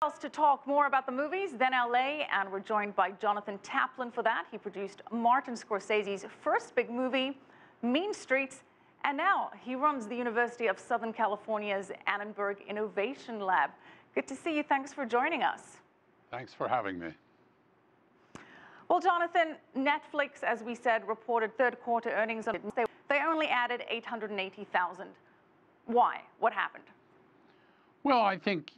To talk more about the movies, then LA, and we're joined by Jonathan Taplin for that. He produced Martin Scorsese's first big movie, Mean Streets, and now he runs the University of Southern California's Annenberg Innovation Lab. Good to see you. Thanks for joining us. Thanks for having me. Well, Jonathan, Netflix, as we said, reported third quarter earnings. They only added 880,000. Why? What happened? Well, I think,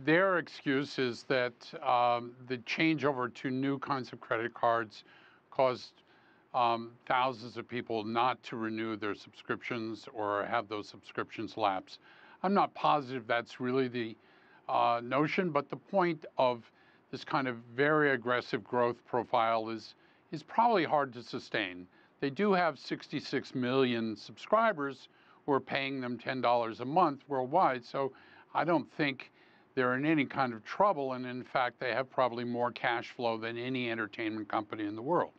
their excuse is that the changeover to new kinds of credit cards caused thousands of people not to renew their subscriptions or have those subscriptions lapse. I'm not positive that's really the notion, but the point of this kind of very aggressive growth profile is probably hard to sustain. They do have 66 million subscribers who are paying them $10 a month worldwide, so I don't think they're in any kind of trouble, and in fact, they have probably more cash flow than any entertainment company in the world.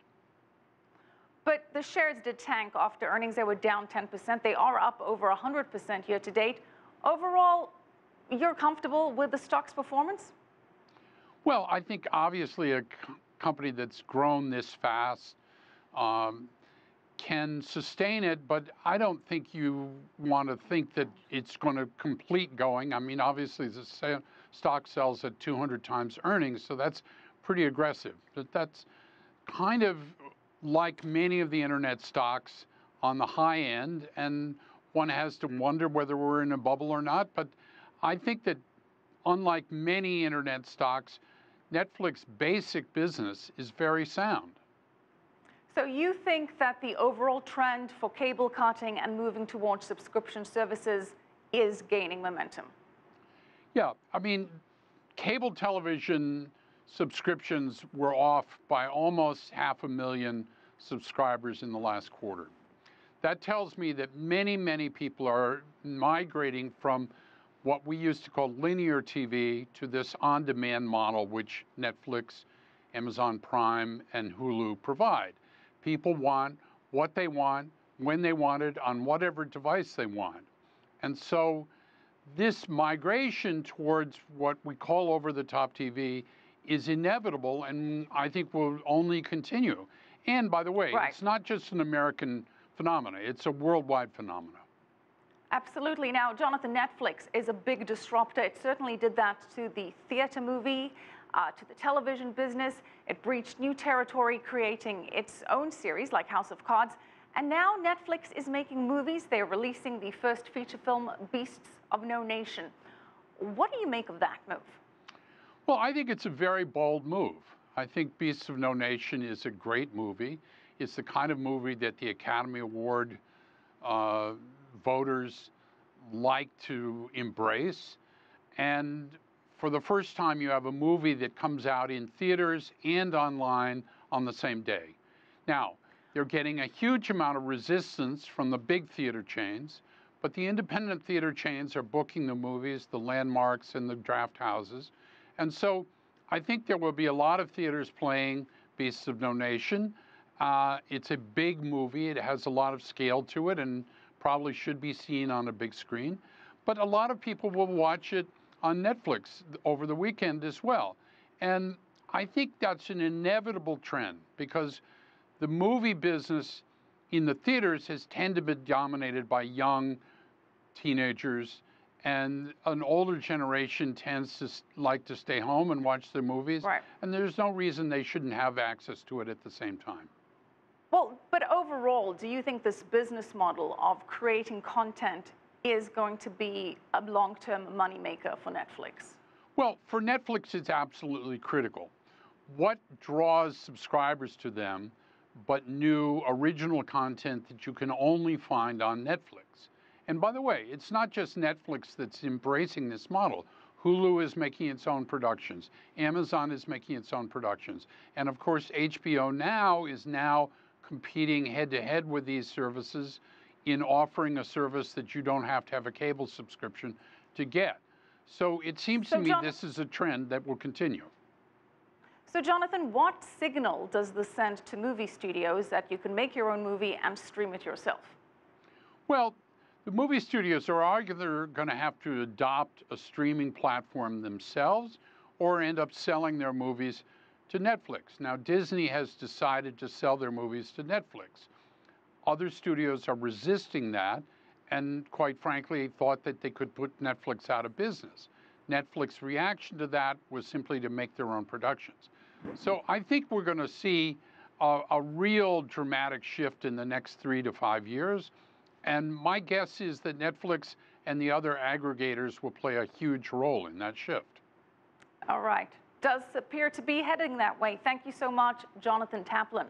But the shares did tank after earnings. They were down 10%. They are up over 100% year to date. Overall, you're comfortable with the stock's performance? Well, I think obviously a company that's grown this fast can sustain it, but I don't think you want to think that it's going to complete going. I mean, obviously the stock sells at 200 times earnings, so that's pretty aggressive. But that's kind of like many of the internet stocks on the high end, and one has to wonder whether we're in a bubble or not. But I think that unlike many internet stocks, Netflix's basic business is very sound. So you think that the overall trend for cable cutting and moving towards subscription services is gaining momentum? Yeah, I mean, cable television subscriptions were off by almost 500,000 subscribers in the last quarter. That tells me that many, many people are migrating from what we used to call linear TV to this on-demand model, which Netflix, Amazon Prime, and Hulu provide. People want what they want, when they want it, on whatever device they want. And so this migration towards what we call over-the-top TV is inevitable, and I think will only continue. And by the way, It's not just an American phenomenon, it's a worldwide phenomenon. Absolutely. Now, Jonathan, Netflix is a big disruptor. It certainly did that to the theater movie, to the television business. It breached new territory, creating its own series like House of Cards. And now Netflix is making movies. They're releasing the first feature film, Beasts of No Nation. What do you make of that move? Well, I think it's a very bold move. I think Beasts of No Nation is a great movie. It's the kind of movie that the Academy Award voters like to embrace. And for the first time, you have a movie that comes out in theaters and online on the same day. Now, they're getting a huge amount of resistance from the big theater chains, but the independent theater chains are booking the movies, the Landmarks and the Draft Houses. And so I think there will be a lot of theaters playing Beasts of No Nation. It's a big movie. It has a lot of scale to it and probably should be seen on a big screen. But a lot of people will watch it on Netflix over the weekend as well. And I think that's an inevitable trend because the movie business in the theaters has tended to be dominated by young teenagers, and an older generation tends to like to stay home and watch the movies. Right. And there's no reason they shouldn't have access to it at the same time. Well, but overall, do you think this business model of creating content is going to be a long-term moneymaker for Netflix? Well, for Netflix, it's absolutely critical. What draws subscribers to them but new original content that you can only find on Netflix? And by the way, it's not just Netflix that's embracing this model. Hulu is making its own productions. Amazon is making its own productions. And of course, HBO Now is now competing head-to-head with these services in offering a service that you don't have to have a cable subscription to get. So it seems to me this is a trend that will continue. So Jonathan, what signal does this send to movie studios that you can make your own movie and stream it yourself? Well, The movie studios are either going to have to adopt a streaming platform themselves or end up selling their movies to Netflix. Now, Disney has decided to sell their movies to Netflix. Other studios are resisting that and, quite frankly, thought that they could put Netflix out of business. Netflix's reaction to that was simply to make their own productions. So I think we're going to see a real dramatic shift in the next 3 to 5 years. And my guess is that Netflix and the other aggregators will play a huge role in that shift. All right. Does appear to be heading that way. Thank you so much, Jonathan Taplin.